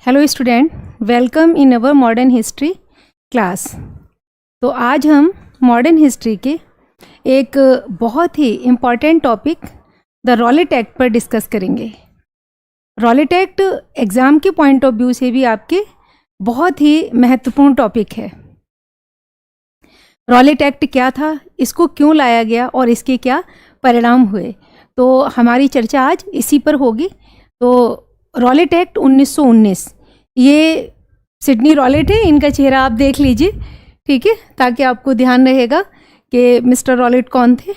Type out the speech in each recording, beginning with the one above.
Hello student, welcome in our modern history class. तो आज हम मॉडर्न हिस्ट्री के एक बहुत ही important topic the Rowlatt act पर डिस्कस करेंगे। रॉलेट एक्ट एग्ज़ाम के पॉइंट ऑफ व्यू से भी आपके बहुत ही महत्वपूर्ण टॉपिक है। रॉलेट एक्ट क्या था, इसको क्यों लाया गया और इसके क्या परिणाम हुए, तो हमारी चर्चा आज इसी पर होगी। तो रॉलेट एक्ट 1919, ये सिडनी रॉलेट है, इनका चेहरा आप देख लीजिए, ठीक है, ताकि आपको ध्यान रहेगा कि मिस्टर रॉलेट कौन थे।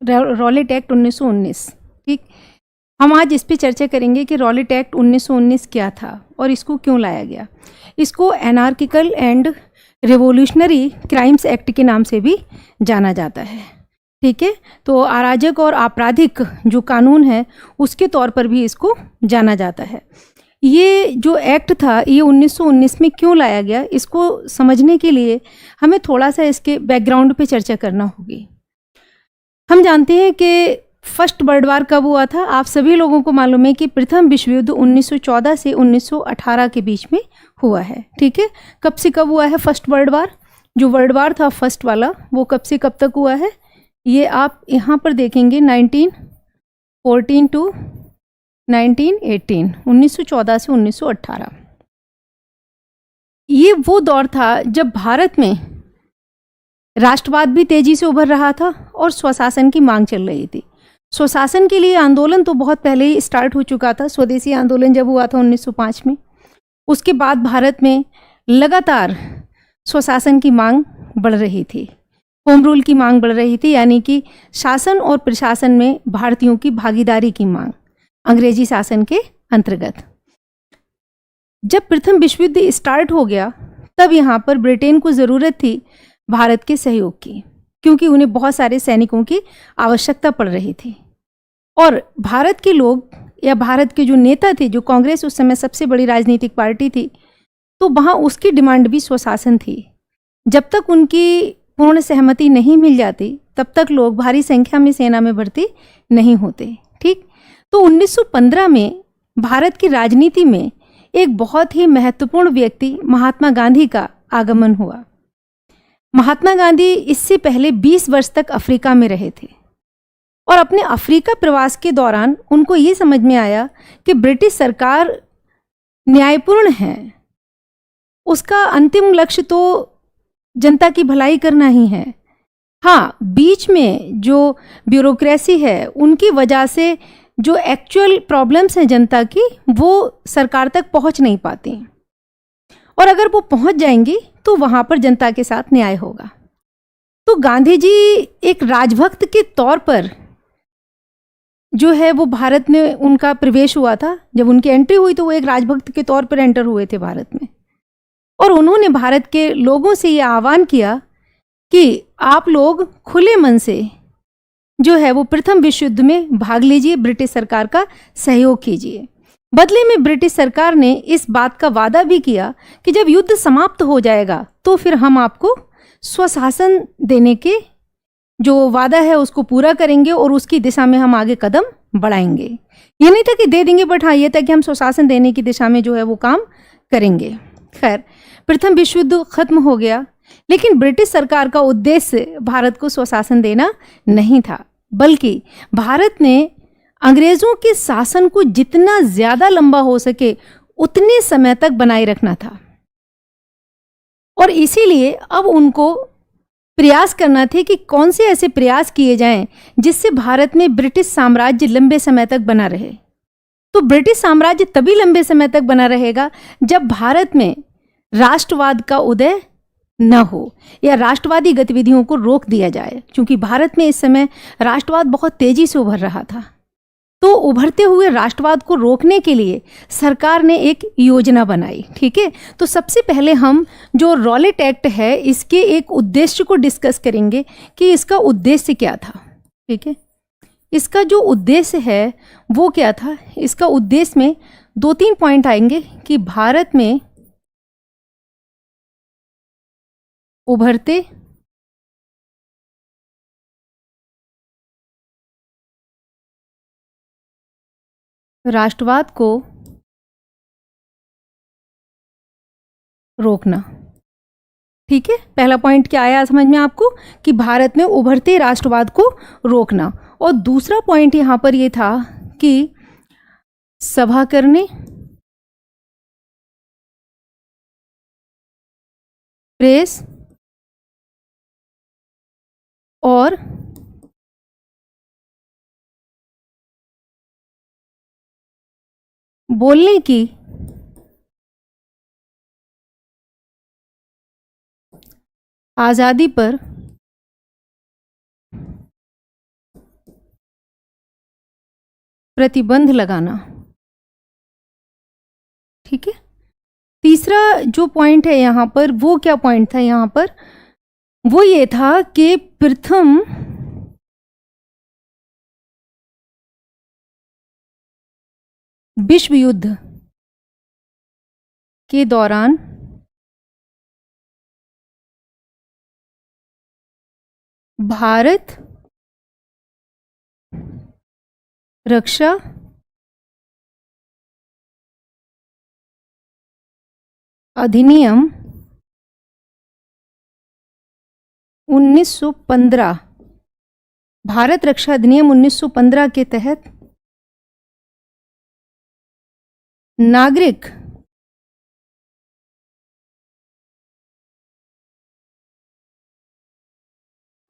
रॉलेट एक्ट 1919, ठीक। हम आज इस पे चर्चा करेंगे कि रॉलेट एक्ट 1919 क्या था और इसको क्यों लाया गया। इसको anarchical and revolutionary crimes act के नाम से भी जाना जाता है, ठीक है। तो अराजक और आपराधिक जो कानून है उसके तौर पर भी इसको जाना जाता है। ये जो एक्ट था ये 1919 में क्यों लाया गया, इसको समझने के लिए हमें थोड़ा सा इसके बैकग्राउंड पे चर्चा करना होगी। हम जानते हैं कि फर्स्ट वर्ल्ड वार कब हुआ था। आप सभी लोगों को मालूम है कि प्रथम विश्व युद्ध 1914 से 1918 के बीच में हुआ है, ठीक है। कब से कब हुआ है फर्स्ट वर्ल्ड वार? जो वर्ल्ड वार था फर्स्ट वाला, वो कब से कब तक हुआ है, ये आप यहाँ पर देखेंगे 1914 टू 1918, 1914 से 1918। ये वो दौर था जब भारत में राष्ट्रवाद भी तेजी से उभर रहा था और स्वशासन की मांग चल रही थी। स्वशासन के लिए आंदोलन तो बहुत पहले ही स्टार्ट हो चुका था। स्वदेशी आंदोलन जब हुआ था 1905 में, उसके बाद भारत में लगातार स्वशासन की मांग बढ़ रही थी, होम रूल की मांग बढ़ रही थी, यानी कि शासन और प्रशासन में भारतीयों की भागीदारी की मांग अंग्रेजी शासन के अंतर्गत। जब प्रथम विश्व युद्ध स्टार्ट हो गया तब यहाँ पर ब्रिटेन को ज़रूरत थी भारत के सहयोग की, क्योंकि उन्हें बहुत सारे सैनिकों की आवश्यकता पड़ रही थी। और भारत के लोग या भारत के जो नेता थे, जो कांग्रेस उस समय सबसे बड़ी राजनीतिक पार्टी थी, तो वहाँ उसकी डिमांड भी स्वशासन थी। जब तक उनकी पूर्ण सहमति नहीं मिल जाती तब तक लोग भारी संख्या में सेना में भर्ती नहीं होते, ठीक। तो 1915 में भारत की राजनीति में एक बहुत ही महत्वपूर्ण व्यक्ति महात्मा गांधी का आगमन हुआ। महात्मा गांधी इससे पहले 20 वर्ष तक अफ्रीका में रहे थे और अपने अफ्रीका प्रवास के दौरान उनको ये समझ में आया कि ब्रिटिश सरकार न्यायपूर्ण है, उसका अंतिम लक्ष्य तो जनता की भलाई करना ही है। हाँ, बीच में जो ब्यूरोक्रेसी है उनकी वजह से जो एक्चुअल प्रॉब्लम्स हैं जनता की, वो सरकार तक पहुंच नहीं पाती, और अगर वो पहुंच जाएंगी तो वहां पर जनता के साथ न्याय होगा। तो गांधी जी एक राजभक्त के तौर पर जो है वो भारत में उनका प्रवेश हुआ था। जब उनकी एंट्री हुई तो वो एक राजभक्त के तौर पर एंटर हुए थे भारत में, और उन्होंने भारत के लोगों से ये आह्वान किया कि आप लोग खुले मन से जो है वो प्रथम विश्व युद्ध में भाग लीजिए, ब्रिटिश सरकार का सहयोग कीजिए। बदले में ब्रिटिश सरकार ने इस बात का वादा भी किया कि जब युद्ध समाप्त हो जाएगा तो फिर हम आपको स्वशासन देने के जो वादा है उसको पूरा करेंगे और उसकी दिशा में हम आगे कदम बढ़ाएंगे। ये नहीं था कि दे देंगे, बट हाँ ये था कि हम स्वशासन देने की दिशा में जो है वो काम करेंगे। खैर, प्रथम विश्व युद्ध खत्म हो गया, लेकिन ब्रिटिश सरकार का उद्देश्य भारत को स्वशासन देना नहीं था, बल्कि भारत ने अंग्रेजों के शासन को जितना ज्यादा लंबा हो सके उतने समय तक बनाए रखना था। और इसीलिए अब उनको प्रयास करना थे कि कौन से ऐसे प्रयास किए जाएं जिससे भारत में ब्रिटिश साम्राज्य लंबे समय तक बना रहे। तो ब्रिटिश साम्राज्य तभी लंबे समय तक बना रहेगा जब भारत में राष्ट्रवाद का उदय न हो या राष्ट्रवादी गतिविधियों को रोक दिया जाए, क्योंकि भारत में इस समय राष्ट्रवाद बहुत तेजी से उभर रहा था। तो उभरते हुए राष्ट्रवाद को रोकने के लिए सरकार ने एक योजना बनाई, ठीक है। तो सबसे पहले हम जो रॉलेट एक्ट है इसके एक उद्देश्य को डिस्कस करेंगे कि इसका उद्देश्य क्या था, ठीक है। इसका जो उद्देश्य है वो क्या था? इसका उद्देश्य में 2-3 पॉइंट आएंगे कि भारत में उभरते राष्ट्रवाद को रोकना। ठीक है, पहला पॉइंट क्या आया समझ में आपको कि भारत में उभरते राष्ट्रवाद को रोकना। और दूसरा पॉइंट यहां पर यह था कि सभा करने, प्रेस और बोलने की आजादी पर प्रतिबंध लगाना। ठीक है, तीसरा जो पॉइंट है यहां पर, वो क्या पॉइंट था यहां पर, वो ये था कि प्रथम विश्व युद्ध के दौरान भारत रक्षा अधिनियम 1915, भारत रक्षा अधिनियम 1915 के तहत नागरिक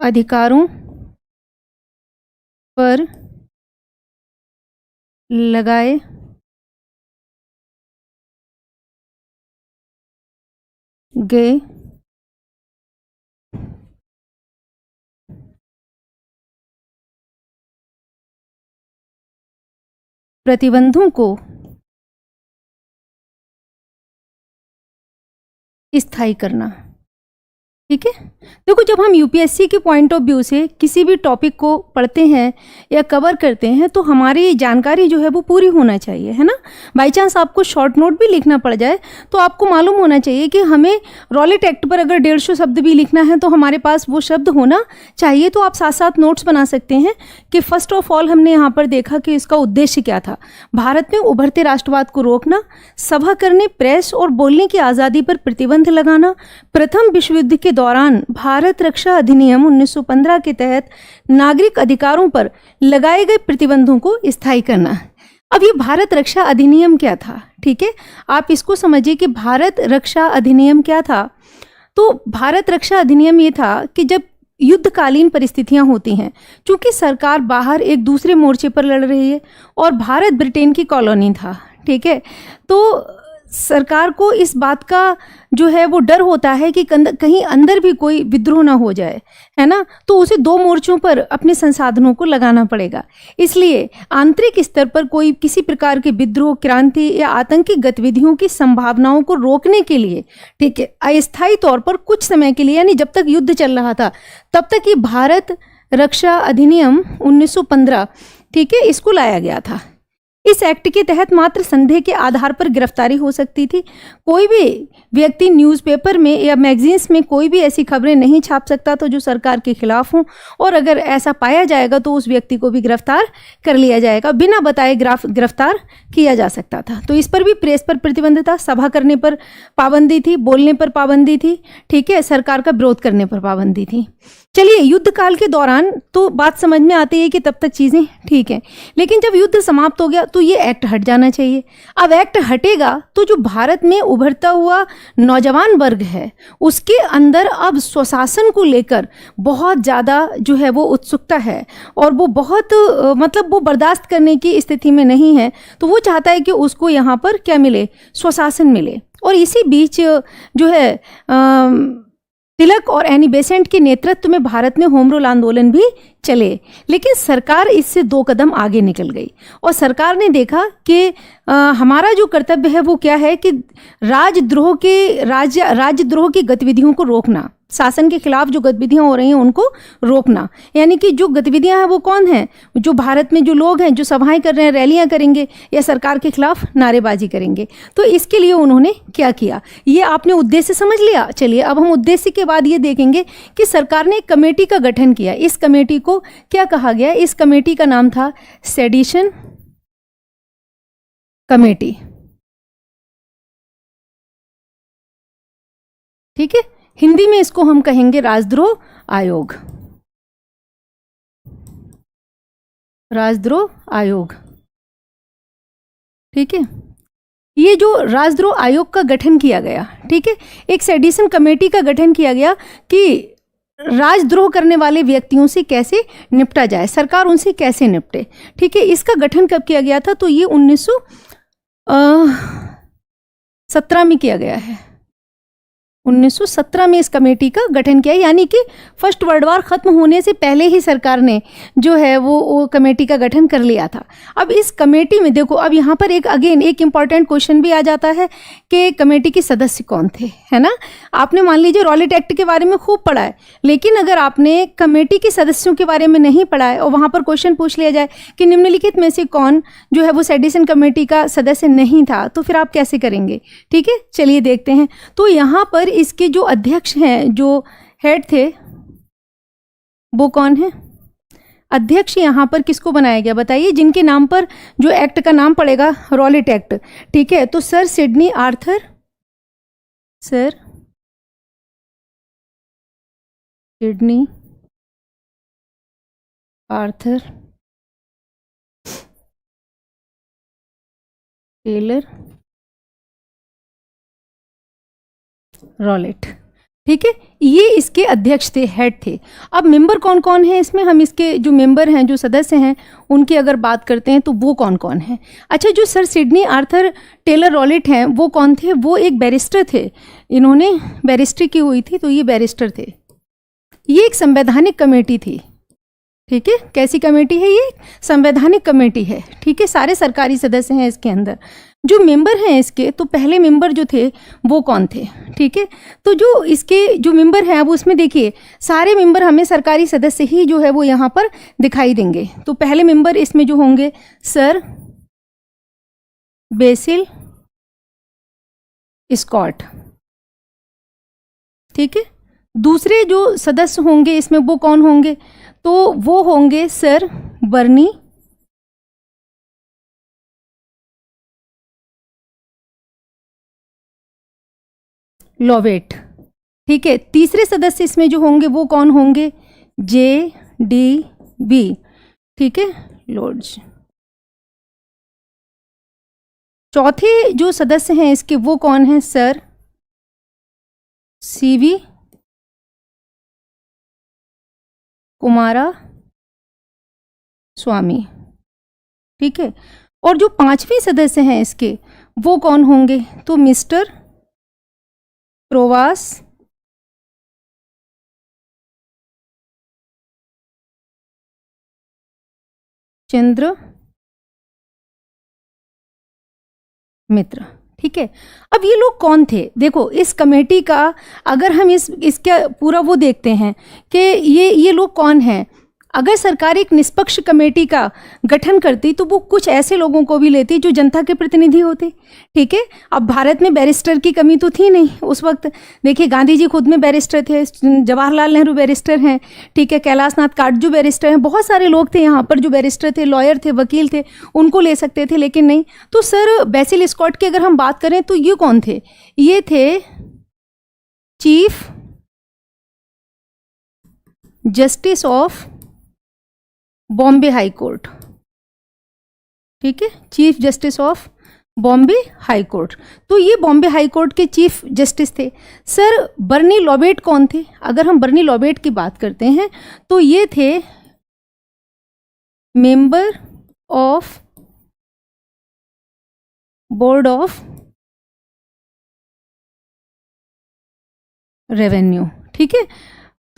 अधिकारों पर लगाए गए प्रतिबंधों को स्थायी करना। ठीक है, देखो जब हम यूपीएससी के पॉइंट ऑफ व्यू से किसी भी टॉपिक को पढ़ते हैं या कवर करते हैं तो हमारी जानकारी जो है वो पूरी होना चाहिए, है ना। बाई चांस आपको शॉर्ट नोट भी लिखना पड़ जाए तो आपको मालूम होना चाहिए कि हमें रॉलेट एक्ट पर अगर 150 शब्द भी लिखना है तो हमारे पास वो शब्द होना चाहिए। तो आप साथ साथ नोट्स बना सकते हैं कि फर्स्ट ऑफ ऑल हमने यहाँ पर देखा कि इसका उद्देश्य क्या था, भारत में उभरते राष्ट्रवाद को रोकना, सभा करने, प्रेस और बोलने की आज़ादी पर प्रतिबंध लगाना, प्रथम विश्व युद्ध के दौरान भारत रक्षा अधिनियम 1915 के तहत नागरिक अधिकारों पर लगाए गए प्रतिबंधों को स्थायी करना। अब ये भारत रक्षा अधिनियम क्या था, ठीक है, आप इसको समझिए कि भारत रक्षा अधिनियम क्या था। तो भारत रक्षा अधिनियम ये था कि जब युद्धकालीन परिस्थितियां होती हैं, चूंकि सरकार बाहर एक दूसरे मोर्चे पर लड़ रही है और भारत ब्रिटेन की कॉलोनी था, ठीक है, तो सरकार को इस बात का जो है वो डर होता है कि कहीं अंदर भी कोई विद्रोह ना हो जाए, है ना, तो उसे दो मोर्चों पर अपने संसाधनों को लगाना पड़ेगा। इसलिए आंतरिक स्तर पर कोई किसी प्रकार के विद्रोह, क्रांति या आतंकी गतिविधियों की संभावनाओं को रोकने के लिए, ठीक है, अस्थायी तौर पर कुछ समय के लिए, यानी जब तक युद्ध चल रहा था तब तक ये भारत रक्षा अधिनियम 1915, ठीक है, इसको लाया गया था। इस एक्ट के तहत मात्र संदेह के आधार पर गिरफ्तारी हो सकती थी। कोई भी व्यक्ति न्यूज़पेपर में या मैगजीन्स में कोई भी ऐसी खबरें नहीं छाप सकता था जो सरकार के खिलाफ हों, और अगर ऐसा पाया जाएगा तो उस व्यक्ति को भी गिरफ्तार कर लिया जाएगा, बिना बताए गिरफ्तार किया जा सकता था। तो इस पर भी प्रेस पर प्रतिबंध था, सभा करने पर पाबंदी थी, बोलने पर पाबंदी थी, ठीक है, सरकार का विरोध करने पर पाबंदी थी। चलिए, युद्ध काल के दौरान तो बात समझ में आती है कि तब तक चीज़ें ठीक हैं, लेकिन जब युद्ध समाप्त हो गया तो ये एक्ट हट जाना चाहिए। अब एक्ट हटेगा तो जो भारत में उभरता हुआ नौजवान वर्ग है उसके अंदर अब स्वशासन को लेकर बहुत ज़्यादा जो है वो उत्सुकता है, और वो बहुत मतलब वो बर्दाश्त करने की स्थिति में नहीं है। तो वो चाहता है कि उसको यहाँ पर क्या मिले, स्वशासन मिले। और इसी बीच जो है तिलक और एनी बेसेंट के नेतृत्व में भारत ने होम रूल आंदोलन भी चले, लेकिन सरकार इससे 2 कदम आगे निकल गई और सरकार ने देखा कि हमारा जो कर्तव्य है वो क्या है कि राजद्रोह की गतिविधियों को रोकना, शासन के खिलाफ जो गतिविधियां हो रही हैं उनको रोकना। यानी कि जो गतिविधियां हैं वो कौन हैं, जो भारत में जो लोग हैं जो सभाएं कर रहे हैं, रैलियां करेंगे या सरकार के खिलाफ नारेबाजी करेंगे। तो इसके लिए उन्होंने क्या किया, ये आपने उद्देश्य समझ लिया। चलिए अब हम उद्देश्य के बाद ये देखेंगे कि सरकार ने एक कमेटी का गठन किया। इस कमेटी को क्या कहा गया, इस कमेटी का नाम था सेडिशन कमेटी। ठीक है, हिंदी में इसको हम कहेंगे राजद्रोह आयोग। राजद्रोह आयोग, ठीक है। ये जो राजद्रोह आयोग का गठन किया गया, ठीक है, एक सेडिशन कमेटी का गठन किया गया कि राजद्रोह करने वाले व्यक्तियों से कैसे निपटा जाए, सरकार उनसे कैसे निपटे। ठीक है, इसका गठन कब किया गया था, तो ये 1917 में किया गया है। 1917 में इस कमेटी का गठन किया, यानी कि फर्स्ट वर्ल्ड वॉर खत्म होने से पहले ही सरकार ने जो है वो कमेटी का गठन कर लिया था। अब इस कमेटी में देखो, अब यहाँ पर एक इम्पॉर्टेंट क्वेश्चन भी आ जाता है कि कमेटी के सदस्य कौन थे, है ना। आपने मान लीजिए रॉलेट एक्ट के बारे में खूब पढ़ा है, लेकिन अगर आपने कमेटी के सदस्यों के बारे में नहीं पढ़ा है और वहाँ पर क्वेश्चन पूछ लिया जाए कि निम्नलिखित में से कौन जो है वो सेडिशन कमेटी का सदस्य नहीं था, तो फिर आप कैसे करेंगे। ठीक है, चलिए देखते हैं। तो यहाँ पर इसके जो अध्यक्ष हैं, जो हेड थे, वो कौन है, अध्यक्ष यहाँ पर किसको बनाया गया बताइए, जिनके नाम पर जो एक्ट का नाम पड़ेगा, रॉलेट एक्ट। ठीक है, तो sir Sydney Arthur, sir Sydney Arthur Taylor Rowlatt. ठीक है, ये इसके अध्यक्ष थे, हेड थे। अब मेंबर कौन कौन है इसमें, हम इसके जो मेंबर हैं, जो सदस्य हैं, उनकी अगर बात करते हैं तो वो कौन कौन है। अच्छा, जो sir Sydney Arthur Taylor Rowlatt हैं वो कौन थे, वो एक बैरिस्टर थे, इन्होंने बैरिस्ट्री की हुई थी, तो ये बैरिस्टर थे। ये एक संवैधानिक कमेटी थी। ठीक है, कैसी कमेटी है ये, संवैधानिक कमेटी है। ठीक है, सारे सरकारी सदस्य हैं इसके अंदर। जो मेंबर हैं इसके, तो पहले मेंबर जो थे वो कौन थे। ठीक है, तो जो इसके जो मेंबर हैं, अब उसमें देखिए सारे मेंबर हमें सरकारी सदस्य ही जो है वो यहाँ पर दिखाई देंगे। तो पहले मेंबर इसमें जो होंगे सर बेसिल स्कॉट। ठीक है, दूसरे जो सदस्य होंगे इसमें वो कौन होंगे, तो वो होंगे सर बर्नी लॉवेट। ठीक है, तीसरे सदस्य इसमें जो होंगे वो कौन होंगे, JDB। ठीक है, लॉर्ड्स। चौथे जो सदस्य हैं इसके वो कौन हैं, सर CV कुमारा स्वामी। ठीक है, और जो पांचवें सदस्य हैं इसके वो कौन होंगे, तो मिस्टर प्रवास चंद्र मित्र। ठीक है, अब ये लोग कौन थे, देखो इस कमेटी का अगर हम इसका पूरा वो देखते हैं कि ये लोग कौन हैं। अगर सरकार एक निष्पक्ष कमेटी का गठन करती तो वो कुछ ऐसे लोगों को भी लेती जो जनता के प्रतिनिधि होते। ठीक है, अब भारत में बैरिस्टर की कमी तो थी नहीं उस वक्त। देखिए गांधी जी खुद में बैरिस्टर थे, जवाहरलाल नेहरू बैरिस्टर हैं, ठीक है, कैलाश नाथ काटजू बैरिस्टर हैं, बहुत सारे लोग थे यहाँ पर जो बैरिस्टर थे, लॉयर थे, वकील थे, उनको ले सकते थे, लेकिन नहीं। तो सर बेसिल स्कॉट की अगर हम बात करें तो ये कौन थे, ये थे chief justice of Bombay high court. ठीक है, chief justice of Bombay high court. तो ये बॉम्बे हाई कोर्ट के चीफ जस्टिस थे। सर बर्नी लॉबेट कौन थे, अगर हम बर्नी लॉबेट की बात करते हैं तो ये थे member of board of revenue. ठीक है,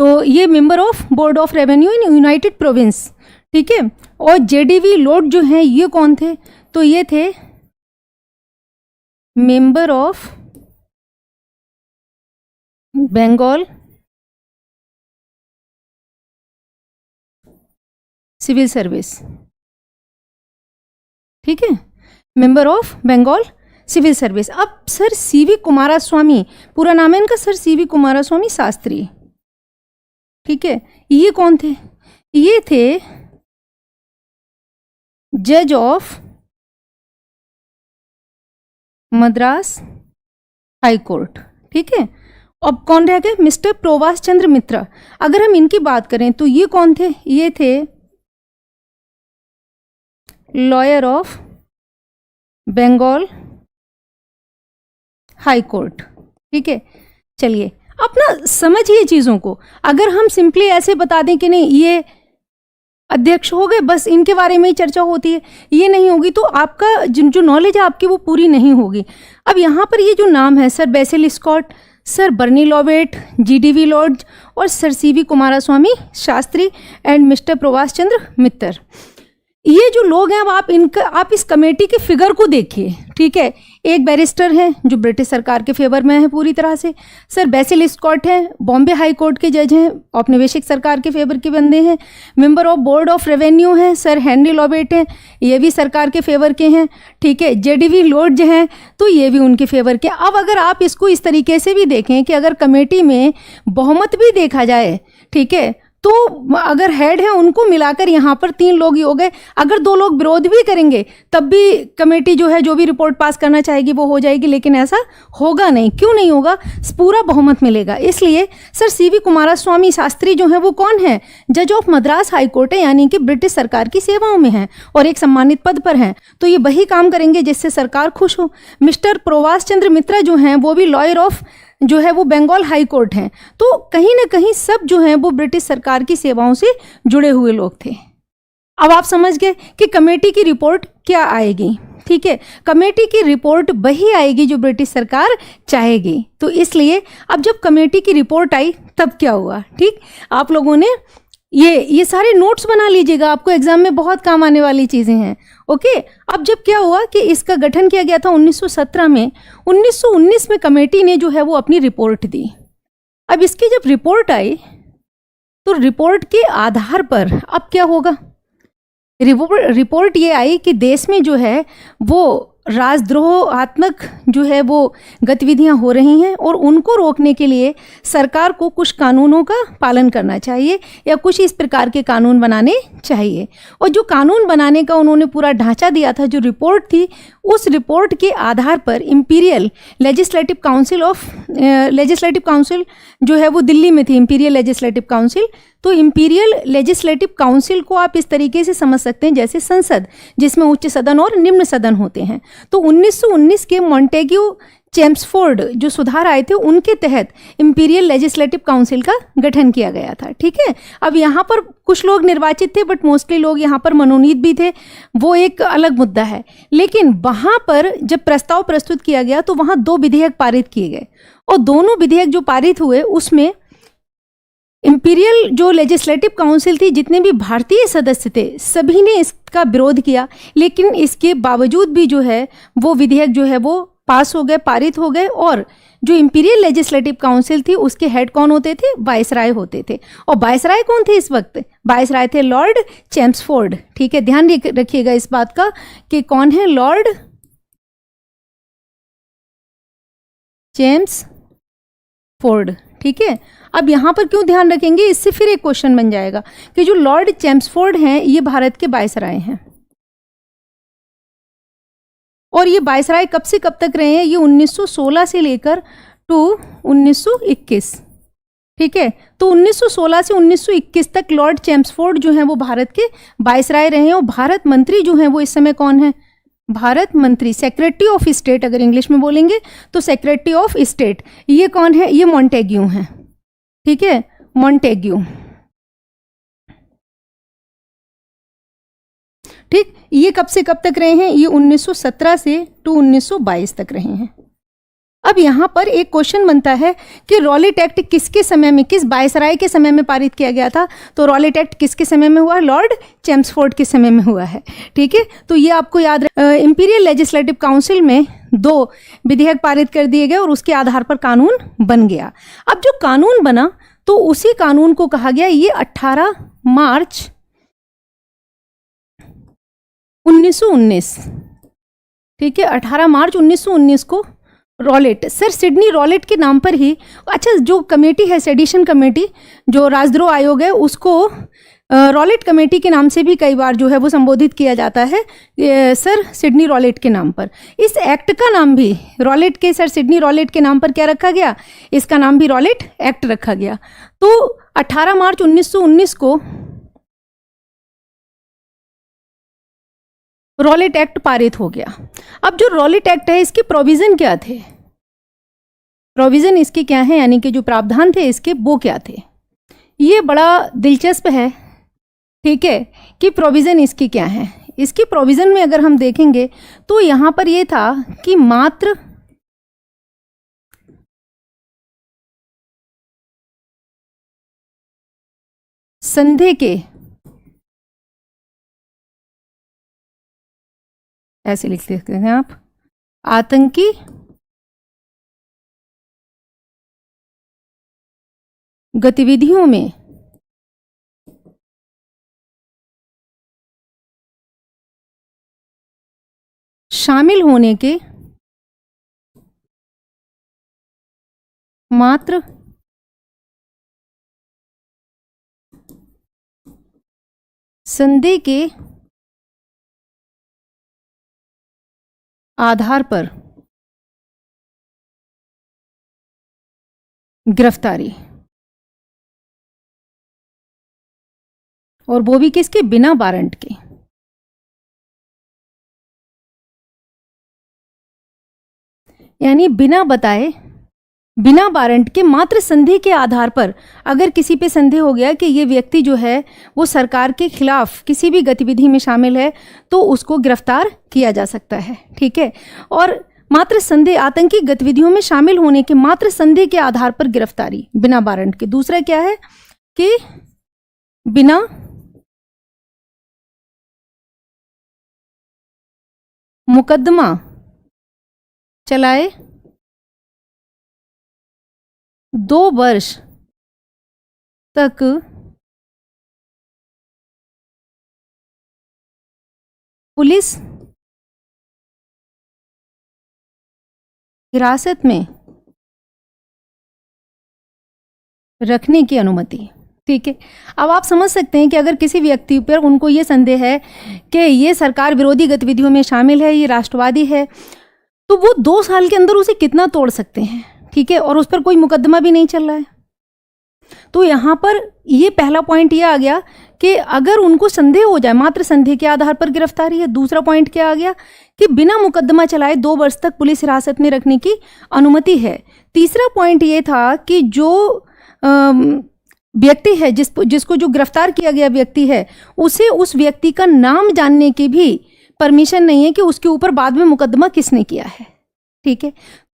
तो ये member of board of revenue in United province, ठीक है। और जेडीवी लॉर्ड जो हैं ये कौन थे, तो ये थे member of Bengal civil service, ठीक है, member of Bengal civil service. अब सर सीवी कुमारस्वामी, पूरा नाम है इनका सर सीवी कुमारस्वामी शास्त्री, ठीक है, ये कौन थे, ये थे जज ऑफ मद्रास हाई कोर्ट, ठीक है। अब कौन रह गए, मिस्टर प्रभाष चंद्र मित्रा। अगर हम इनकी बात करें तो ये कौन थे, ये थे lawyer of Bengal high court, ठीक है। चलिए अपना समझिए चीज़ों को। अगर हम सिंपली ऐसे बता दें कि नहीं ये अध्यक्ष हो गए, बस इनके बारे में ही चर्चा होती है, ये नहीं होगी तो आपका जो नॉलेज है आपकी वो पूरी नहीं होगी। अब यहाँ पर ये जो नाम है sir Basil Scott, sir Burney Lovett, GDV Lord और sir CV Kumaraswamy Shastri and mister Prabhash Chandra Mitter, ये जो लोग हैं, अब आप इस कमेटी के फिगर को देखिए, ठीक है। एक बैरिस्टर हैं जो ब्रिटिश सरकार के फेवर में है पूरी तरह से, सर बेसिल स्कॉट हैं, बॉम्बे हाई कोर्ट के जज हैं, औपनिवेशिक सरकार के फेवर के बंदे हैं। Member of board of revenue हैं सर हेनरी लॉबेट हैं, ये भी सरकार के फेवर के हैं, ठीक है। जेडीवी लॉर्ड जो हैं तो ये भी उनके फेवर के। अब अगर आप इसको इस तरीके से भी देखें कि अगर कमेटी में बहुमत भी देखा जाए, ठीक है, तो अगर हेड है उनको मिलाकर यहाँ पर 3 लोग ही हो गए। अगर 2 लोग विरोध भी करेंगे तब भी कमेटी जो है जो भी रिपोर्ट पास करना चाहेगी वो हो जाएगी, लेकिन ऐसा होगा नहीं। क्यों नहीं होगा, पूरा बहुमत मिलेगा। इसलिए सर सीवी कुमारस्वामी शास्त्री जो है वो कौन है, जज ऑफ मद्रास हाई कोर्ट है, यानी कि ब्रिटिश सरकार की सेवाओं में हैं और एक सम्मानित पद पर हैं, तो ये वही काम करेंगे जिससे सरकार खुश हो। मिस्टर प्रभाष चंद्र मित्रा जो हैं वो भी लॉयर ऑफ जो है वो बंगाल हाई कोर्ट हैं। तो कहीं ना कहीं सब जो हैं वो ब्रिटिश सरकार की सेवाओं से जुड़े हुए लोग थे। अब आप समझ गए कि कमेटी की रिपोर्ट क्या आएगी, ठीक है। कमेटी की रिपोर्ट वही आएगी जो ब्रिटिश सरकार चाहेगी। तो इसलिए अब जब कमेटी की रिपोर्ट आई तब क्या हुआ, ठीक। आप लोगों ने ये सारे नोट्स बना लीजिएगा, आपको एग्जाम में बहुत काम आने वाली चीज़ें हैं, ओके। अब जब क्या हुआ कि इसका गठन किया गया था 1917 में, 1919 में कमेटी ने जो है वो अपनी रिपोर्ट दी। अब इसकी जब रिपोर्ट आई तो रिपोर्ट के आधार पर अब क्या होगा, रिपोर्ट ये आई कि देश में जो है वो राजद्रोहात्मक जो है वो गतिविधियां हो रही हैं और उनको रोकने के लिए सरकार को कुछ कानूनों का पालन करना चाहिए या कुछ इस प्रकार के कानून बनाने चाहिए। और जो कानून बनाने का उन्होंने पूरा ढांचा दिया था, जो रिपोर्ट थी, उस रिपोर्ट के आधार पर इंपीरियल लेजिस्लेटिव काउंसिल जो है वो दिल्ली में थी, इंपीरियल लेजिस्लेटिव काउंसिल। तो इंपीरियल लेजिस्लेटिव काउंसिल को आप इस तरीके से समझ सकते हैं जैसे संसद, जिसमें उच्च सदन और निम्न सदन होते हैं। तो 1919 के मॉन्टेग्यू चेम्सफोर्ड जो सुधार आए थे उनके तहत इंपीरियल लेजिस्लेटिव काउंसिल का गठन किया गया था, ठीक है। अब यहाँ पर कुछ लोग निर्वाचित थे बट मोस्टली लोग यहाँ पर मनोनीत भी थे, वो एक अलग मुद्दा है। लेकिन वहाँ पर जब प्रस्ताव प्रस्तुत किया गया तो वहाँ 2 विधेयक पारित किए गए और दोनों विधेयक जो पारित हुए उसमें इंपीरियल जो लेजिस्लेटिव काउंसिल थी, जितने भी भारतीय सदस्य थे सभी ने इसका विरोध किया, लेकिन इसके बावजूद भी जो है वो विधेयक जो है वो पास हो गए, पारित हो गए। और जो इंपीरियल लेजिस्लेटिव काउंसिल थी उसके हेड कौन होते थे, वायसराय होते थे। और वायसराय कौन थे इस वक्त, वायसराय थे लॉर्ड चेम्सफोर्ड, ठीक है। ध्यान रखिएगा इस बात का कि कौन है, लॉर्ड चेम्सफोर्ड, ठीक है। अब यहाँ पर क्यों ध्यान रखेंगे, इससे फिर एक क्वेश्चन बन जाएगा कि जो लॉर्ड चेम्सफोर्ड हैं ये भारत के वायसराय हैं और ये वायसराय कब से कब तक रहे हैं, ये 1916 से लेकर टू 1921, ठीक है। तो 1916 से 1921 तक लॉर्ड चेम्सफोर्ड जो हैं वो भारत के वायसराय रहे हैं। और भारत मंत्री जो हैं वो इस समय कौन है, भारत मंत्री, सेक्रेटरी ऑफ स्टेट अगर इंग्लिश में बोलेंगे तो सेक्रेटरी ऑफ स्टेट, ये कौन है, ये मॉन्टेग्यू हैं, ठीक है, मॉन्टेग्यू, ठीक। ये कब से कब तक रहे हैं, ये 1917 से टू 1922 तक रहे हैं। अब यहाँ पर एक क्वेश्चन बनता है कि रॉलेट एक्ट किसके समय में, किस वायसराय के समय में पारित किया गया था? तो रॉलेट एक्ट किसके समय में हुआ? लॉर्ड चेम्सफोर्ड के समय में हुआ है। ठीक है, तो ये आपको याद रहे। इंपीरियल लेजिस्लेटिव काउंसिल में 2 विधेयक पारित कर दिए गए और उसके आधार पर कानून बन गया। अब जो कानून बना तो उसी कानून को कहा गया, ये 18 मार्च 1919, ठीक है, 18 मार्च 1919 को रॉलेट, सर सिडनी रॉलेट के नाम पर ही। अच्छा, जो कमेटी है सेडिशन कमेटी, जो राजद्रोह आयोग है, उसको रॉलेट कमेटी के नाम से भी कई बार जो है वो संबोधित किया जाता है, सर सिडनी रॉलेट के नाम पर। इस एक्ट का नाम भी रॉलेट के, सर सिडनी रॉलेट के नाम पर क्या रखा गया? इसका नाम भी रॉलेट एक्ट रखा गया। तो 18 मार्च 1919 को रॉलेट एक्ट पारित हो गया। अब जो रॉलेट एक्ट है, इसके प्रोविजन क्या थे? प्रोविजन इसके क्या है, यानी कि जो प्रावधान थे इसके, वो क्या थे? ये बड़ा दिलचस्प है, ठीक है, कि प्रोविजन इसकी क्या है। इसकी प्रोविजन में अगर हम देखेंगे तो यहां पर ये था कि मात्र संदेह के, ऐसे लिख सकते हैं आप, आतंकी गतिविधियों में शामिल होने के मात्र संदेह के आधार पर गिरफ्तारी, और वो भी किसके? बिना वारंट के। यानी बिना बताए, बिना वारंट के, मात्र संदेह के आधार पर अगर किसी पे संदेह हो गया कि ये व्यक्ति जो है वो सरकार के खिलाफ किसी भी गतिविधि में शामिल है, तो उसको गिरफ्तार किया जा सकता है। ठीक है, और मात्र संदेह, आतंकी गतिविधियों में शामिल होने के मात्र संदेह के आधार पर गिरफ्तारी बिना वारंट के। दूसरा क्या है कि बिना मुकदमा चलाए 2 वर्ष तक पुलिस हिरासत में रखने की अनुमति। ठीक है, अब आप समझ सकते हैं कि अगर किसी व्यक्ति पर उनको ये संदेह है कि ये सरकार विरोधी गतिविधियों में शामिल है, ये राष्ट्रवादी है, तो वो 2 साल के अंदर उसे कितना तोड़ सकते हैं। ठीक है, और उस पर कोई मुकदमा भी नहीं चल रहा है। तो यहाँ पर ये पहला पॉइंट ये आ गया कि अगर उनको संदेह हो जाए, मात्र संदेह के आधार पर गिरफ्तारी है। दूसरा पॉइंट क्या आ गया कि बिना मुकदमा चलाए 2 वर्ष तक पुलिस हिरासत में रखने की अनुमति है। तीसरा पॉइंट ये था कि जो व्यक्ति है, जिसको जो गिरफ्तार किया गया व्यक्ति है, उसे उस व्यक्ति का नाम जानने की भी परमिशन नहीं है कि उसके ऊपर बाद में मुकदमा किसने किया है। ठीक है,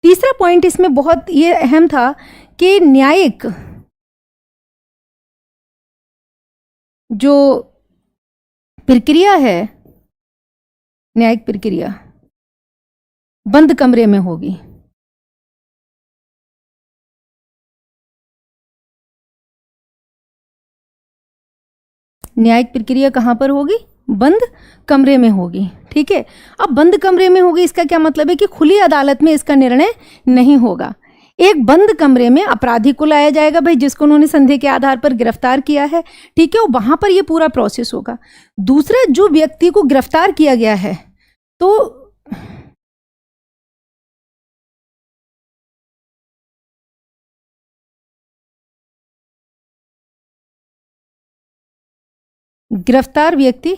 तीसरा पॉइंट इसमें बहुत ये अहम था कि न्यायिक जो प्रक्रिया है, न्यायिक प्रक्रिया बंद कमरे में होगी। न्यायिक प्रक्रिया कहां पर होगी? बंद कमरे में होगी। ठीक है, अब बंद कमरे में होगी, इसका क्या मतलब है कि खुली अदालत में इसका निर्णय नहीं होगा। एक बंद कमरे में अपराधी को लाया जाएगा, भाई जिसको उन्होंने संदेह के आधार पर गिरफ्तार किया है। ठीक है, और वहां पर यह पूरा प्रोसेस होगा। दूसरा, जो व्यक्ति को गिरफ्तार किया गया है, तो गिरफ्तार व्यक्ति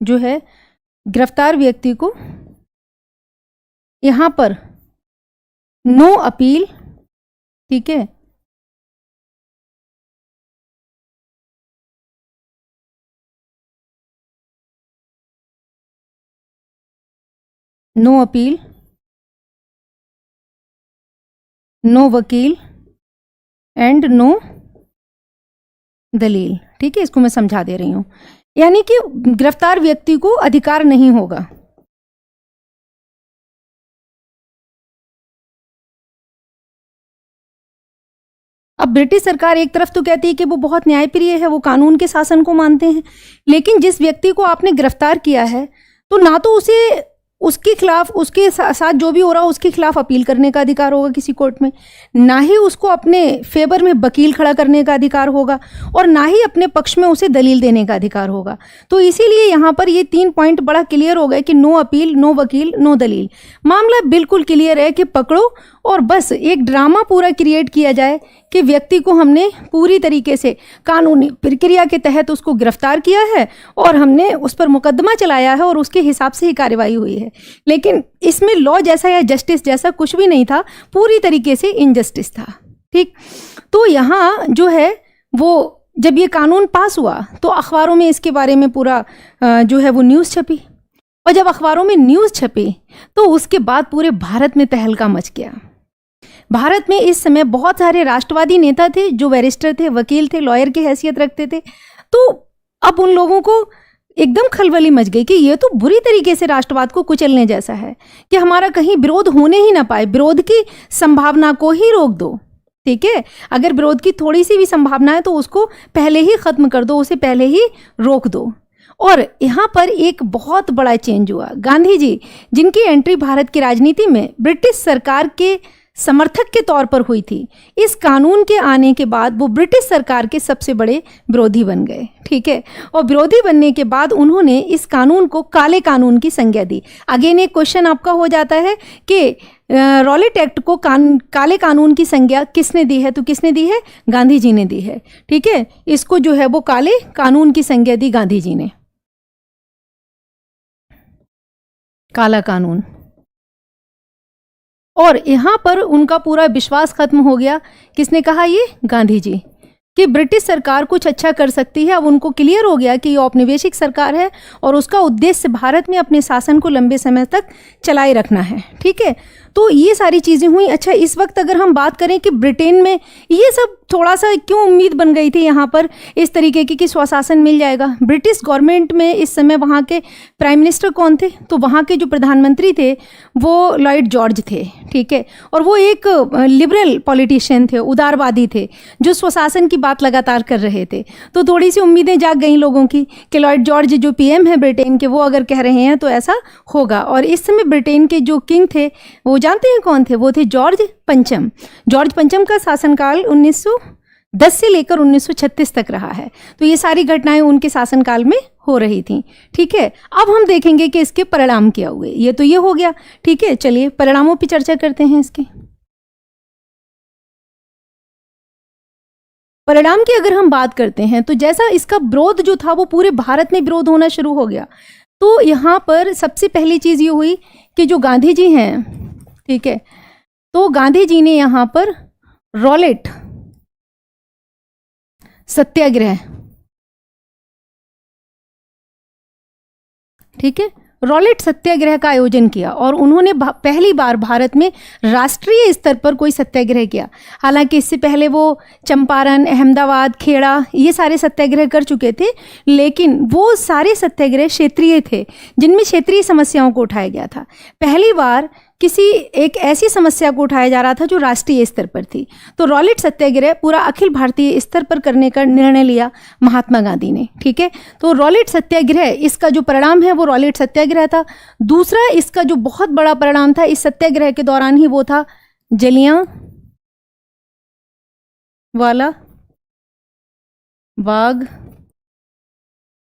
जो है, गिरफ्तार व्यक्ति को यहां पर नो अपील, ठीक है, नो अपील नो वकील एंड नो दलील। ठीक है, इसको मैं समझा दे रही हूं, यानी कि गिरफ्तार व्यक्ति को अधिकार नहीं होगा। अब ब्रिटिश सरकार एक तरफ तो कहती है कि वो बहुत न्यायप्रिय है, वो कानून के शासन को मानते हैं, लेकिन जिस व्यक्ति को आपने गिरफ्तार किया है तो ना तो उसे उसके खिलाफ, उसके साथ जो भी हो रहा हो उसके खिलाफ अपील करने का अधिकार होगा किसी कोर्ट में, ना ही उसको अपने फेवर में वकील खड़ा करने का अधिकार होगा, और ना ही अपने पक्ष में उसे दलील देने का अधिकार होगा। तो इसीलिए यहाँ पर ये 3 पॉइंट बड़ा क्लियर हो गए कि नो अपील, नो वकील, नो दलील। मामला बिल्कुल क्लियर है कि पकड़ो और बस एक ड्रामा पूरा क्रिएट किया जाए कि व्यक्ति को हमने पूरी तरीके से कानूनी प्रक्रिया के तहत उसको गिरफ्तार किया है और हमने उस पर मुकदमा चलाया है और उसके हिसाब से ही कार्रवाई हुई है। लेकिन इसमें लॉ जैसा या जस्टिस जैसा कुछ भी नहीं था, पूरी तरीके से इनजस्टिस था। ठीक, तो यहाँ जो है वो जब ये कानून पास हुआ तो अखबारों में इसके बारे में पूरा जो है वो न्यूज़ छपी, और जब अखबारों में न्यूज़ छपी तो उसके बाद पूरे भारत में तहलका मच गया। भारत में इस समय बहुत सारे राष्ट्रवादी नेता थे जो बैरिस्टर थे, वकील थे, लॉयर की हैसियत रखते थे। तो अब उन लोगों को एकदम खलबली मच गई कि ये तो बुरी तरीके से राष्ट्रवाद को कुचलने जैसा है कि हमारा कहीं विरोध होने ही ना पाए, विरोध की संभावना को ही रोक दो। ठीक है, अगर विरोध की थोड़ी सी भी संभावना है तो उसको पहले ही खत्म कर दो, उसे पहले ही रोक दो। और यहाँ पर एक बहुत बड़ा चेंज हुआ। गांधी जी, जिनकी एंट्री भारत की राजनीति में ब्रिटिश सरकार के समर्थक के तौर पर हुई थी, इस कानून के आने के बाद वो ब्रिटिश सरकार के सबसे बड़े विरोधी बन गए। ठीक है, और विरोधी बनने के बाद उन्होंने इस कानून को काले कानून की संज्ञा दी। अगेन एक क्वेश्चन आपका हो जाता है कि रॉलेट एक्ट को काले कानून की संज्ञा किसने दी है? तो किसने दी है? गांधी जी ने दी है। ठीक है, इसको जो है वो काले कानून की संज्ञा दी गांधी जी ने, काला कानून। और यहाँ पर उनका पूरा विश्वास खत्म हो गया। किसने कहा? ये गांधी जी, कि ब्रिटिश सरकार कुछ अच्छा कर सकती है। अब उनको क्लियर हो गया कि ये औपनिवेशिक सरकार है और उसका उद्देश्य भारत में अपने शासन को लंबे समय तक चलाए रखना है। ठीक है, तो ये सारी चीज़ें हुई। अच्छा, इस वक्त अगर हम बात करें कि ब्रिटेन में ये सब थोड़ा सा क्यों उम्मीद बन गई थी यहाँ पर इस तरीके की कि स्वशासन मिल जाएगा। ब्रिटिश गवर्नमेंट में इस समय वहाँ के प्राइम मिनिस्टर कौन थे? तो वहाँ के जो प्रधानमंत्री थे वो लॉर्ड जॉर्ज थे। ठीक है, और वो एक लिबरल पॉलिटिशियन थे, उदारवादी थे, जो स्वशासन की बात लगातार कर रहे थे। तो थोड़ी सी उम्मीदें जाग गई लोगों की कि लॉर्ड जॉर्ज जो पीएम है ब्रिटेन के, वो अगर कह रहे हैं तो ऐसा होगा। और इस समय ब्रिटेन के जो किंग थे वो जानते हैं कौन थे? वो थे जॉर्ज पंचम। जॉर्ज पंचम का शासनकाल 1910 से लेकर 1936 तक रहा है। तो ये सारी घटनाएं उनके शासनकाल में हो रही थी। ठीक है, अब हम देखेंगे कि इसके परिणाम क्या हुए। ये तो ये हो गया। ठीक है, चलिए परिणामों पर चर्चा करते हैं। इसके परिणाम की अगर हम बात करते हैं तो जैसा इसका विरोध जो था वो पूरे भारत में विरोध होना शुरू हो गया। तो यहाँ पर सबसे पहली चीज़ ये हुई कि जो गांधी जी हैं, ठीक है, तो गांधी जी ने यहाँ पर रॉलेट सत्याग्रह, ठीक है, रॉलेट सत्याग्रह का आयोजन किया और उन्होंने पहली बार भारत में राष्ट्रीय स्तर पर कोई सत्याग्रह किया। हालांकि इससे पहले वो चंपारण, अहमदाबाद, खेड़ा ये सारे सत्याग्रह कर चुके थे, लेकिन वो सारे सत्याग्रह क्षेत्रीय थे जिनमें क्षेत्रीय समस्याओं को उठाया गया था। पहली बार किसी एक ऐसी समस्या को उठाया जा रहा था जो राष्ट्रीय स्तर पर थी। तो रॉलेट सत्याग्रह पूरा अखिल भारतीय स्तर पर करने का निर्णय लिया महात्मा गांधी ने। ठीक है, तो रॉलेट सत्याग्रह, इसका जो परिणाम है वो रॉलेट सत्याग्रह था। दूसरा इसका जो बहुत बड़ा परिणाम था इस सत्याग्रह के दौरान ही, वो था जलियांवाला बाग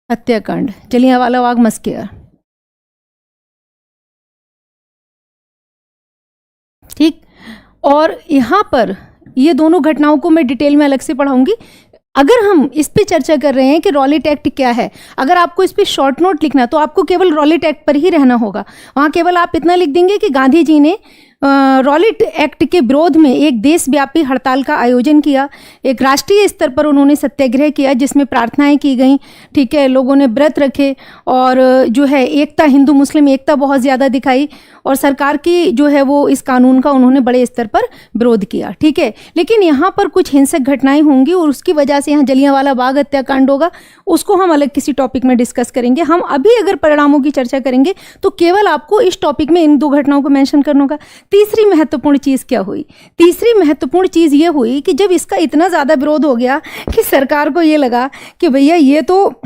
हत्याकांड, जलियांवाला बाग मस्केयर। ठीक, और यहाँ पर ये दोनों घटनाओं को मैं डिटेल में अलग से पढ़ाऊंगी। अगर हम इस पे चर्चा कर रहे हैं कि रॉलेट एक्ट क्या है, अगर आपको इस पे शॉर्ट नोट लिखना तो आपको केवल रॉलेट एक्ट पर ही रहना होगा। वहाँ केवल आप इतना लिख देंगे कि गांधी जी ने रॉलेट एक्ट के विरोध में एक देशव्यापी हड़ताल का आयोजन किया। एक राष्ट्रीय स्तर पर उन्होंने सत्याग्रह किया जिसमें प्रार्थनाएं की गई, ठीक है, लोगों ने व्रत रखे और जो है एकता, हिंदू मुस्लिम एकता बहुत ज़्यादा दिखाई और सरकार की जो है वो इस कानून का उन्होंने बड़े स्तर पर विरोध किया, ठीक है। लेकिन यहाँ पर कुछ हिंसक घटनाएं होंगी और उसकी वजह से यहाँ जलियांवाला बाग हत्याकांड होगा, उसको हम अलग किसी टॉपिक में डिस्कस करेंगे। हम अभी अगर परिणामों की चर्चा करेंगे तो केवल आपको इस टॉपिक में इन 2 घटनाओं को मेंशन करना होगा। तीसरी महत्वपूर्ण चीज़ क्या हुई? तीसरी महत्वपूर्ण चीज़ ये हुई कि जब इसका इतना ज़्यादा विरोध हो गया कि सरकार को ये लगा कि भैया ये तो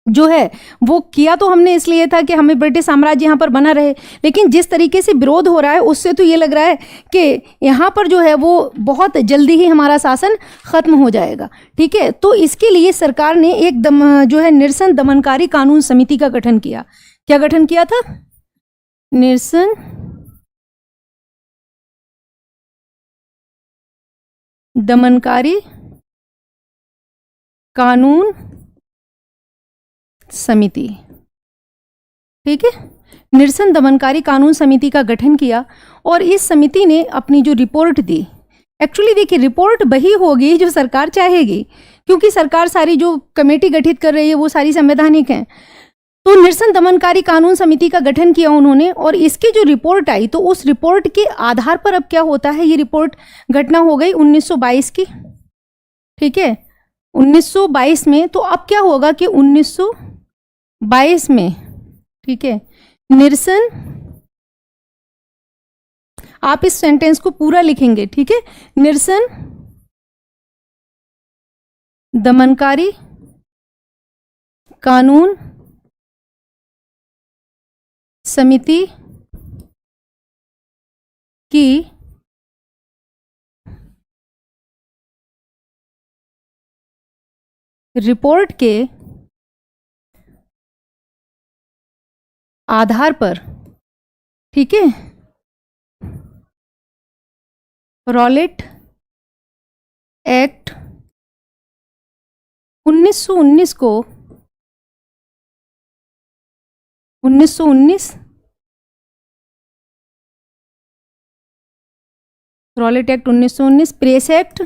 जो है वो किया तो हमने इसलिए था कि हमें ब्रिटिश साम्राज्य यहाँ पर बना रहे, लेकिन जिस तरीके से विरोध हो रहा है उससे तो ये लग रहा है कि यहाँ पर जो है वो बहुत जल्दी ही हमारा शासन खत्म हो जाएगा, ठीक है। तो इसके लिए सरकार ने एक जो है निरसन दमनकारी कानून समिति का गठन किया। क्या गठन किया था? निरसन दमनकारी कानून समिति, ठीक है। निरसन दमनकारी कानून समिति का गठन किया और इस समिति ने अपनी जो रिपोर्ट दी, एक्चुअली देखिए रिपोर्ट वही होगी जो सरकार चाहेगी, क्योंकि सरकार सारी जो कमेटी गठित कर रही है वो सारी संवैधानिक हैं। तो निरसन दमनकारी कानून समिति का गठन किया उन्होंने और इसकी जो रिपोर्ट आई तो उस रिपोर्ट के आधार पर अब क्या होता है, ये रिपोर्ट घटना हो गई 1922 की, ठीक है, 1922 में। तो अब क्या होगा कि 1922 में, ठीक है, निरसन, आप इस सेंटेंस को पूरा लिखेंगे, ठीक है, निरसन दमनकारी कानून समिति की रिपोर्ट के आधार पर, ठीक है, रॉलेट एक्ट 1919 को 1919 रॉलेट एक्ट 1919 प्रेस एक्ट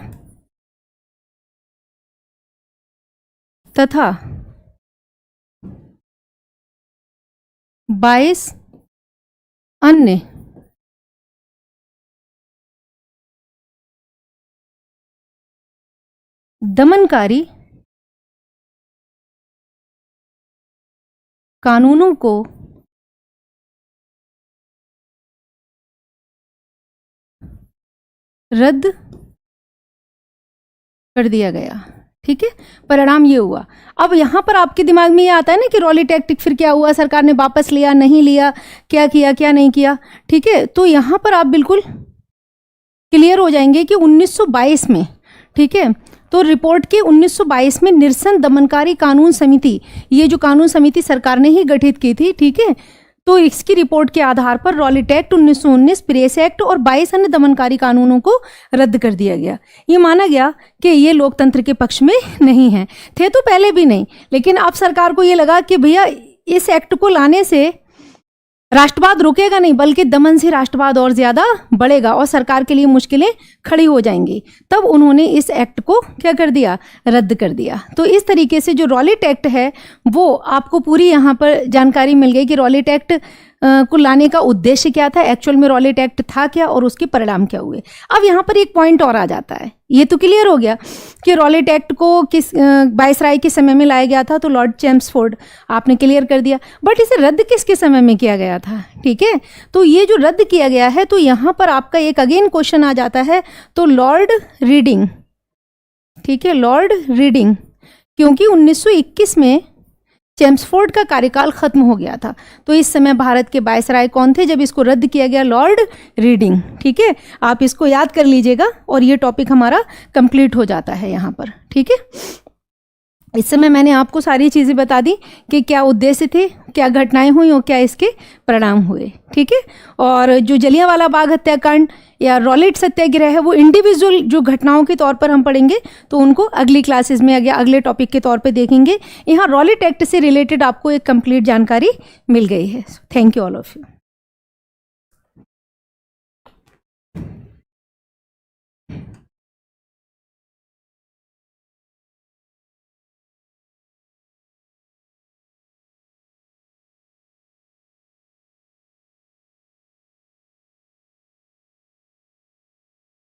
तथा 22 अन्य दमनकारी कानूनों को रद्द कर दिया गया, ठीक है। परिणाम ये हुआ। अब यहाँ पर आपके दिमाग में ये आता है ना कि रॉलेट एक्ट फिर क्या हुआ, सरकार ने वापस लिया, नहीं लिया, क्या किया, क्या नहीं किया, ठीक है। तो यहाँ पर आप बिल्कुल क्लियर हो जाएंगे कि 1922 में, ठीक है, तो रिपोर्ट के 1922 में निरसन दमनकारी कानून समिति, ये जो कानून समिति सरकार ने ही गठित की थी, ठीक है, तो इसकी रिपोर्ट के आधार पर रॉलेट एक्ट 1919, प्रेस एक्ट और 22 अन्य दमनकारी कानूनों को रद्द कर दिया गया। ये माना गया कि ये लोकतंत्र के पक्ष में नहीं है, थे तो पहले भी नहीं, लेकिन अब सरकार को ये लगा कि भैया इस एक्ट को लाने से राष्ट्रवाद रुकेगा नहीं, बल्कि दमन से राष्ट्रवाद और ज्यादा बढ़ेगा और सरकार के लिए मुश्किलें खड़ी हो जाएंगी। तब उन्होंने इस एक्ट को क्या कर दिया, रद्द कर दिया। तो इस तरीके से जो रॉलेट एक्ट है वो आपको पूरी यहाँ पर जानकारी मिल गई कि रॉलेट एक्ट को लाने का उद्देश्य क्या था, एक्चुअल में रॉलेट एक्ट था क्या और उसके परिणाम क्या हुए। अब यहाँ पर एक पॉइंट और आ जाता है, ये तो क्लियर हो गया कि रॉलेट एक्ट को किस वायसराय के समय में लाया गया था, तो लॉर्ड चैम्सफोर्ड, आपने क्लियर कर दिया। बट इसे रद्द किसके समय में किया गया था, ठीक है, तो ये जो रद्द किया गया है, तो यहाँ पर आपका एक अगेन क्वेश्चन आ जाता है, तो लॉर्ड रीडिंग, ठीक है, लॉर्ड रीडिंग, क्योंकि 1921 में चैम्सफोर्ड का कार्यकाल खत्म हो गया था, तो इस समय भारत के वायसराय कौन थे जब इसको रद्द किया गया, लॉर्ड रीडिंग, ठीक है। आप इसको याद कर लीजिएगा और ये टॉपिक हमारा कंप्लीट हो जाता है यहाँ पर, ठीक है। इस समय मैंने आपको सारी चीज़ें बता दी कि क्या उद्देश्य थे, क्या घटनाएं हुई और क्या इसके परिणाम हुए, ठीक है। और जो जलियांवाला बाग हत्याकांड या रॉलेट सत्याग्रह है वो इंडिविजुअल जो घटनाओं के तौर पर हम पढ़ेंगे, तो उनको अगली क्लासेस में या अगले टॉपिक के तौर पे देखेंगे। यहाँ रॉलेट एक्ट से रिलेटेड आपको एक कंप्लीट जानकारी मिल गई है। Thank you all of you.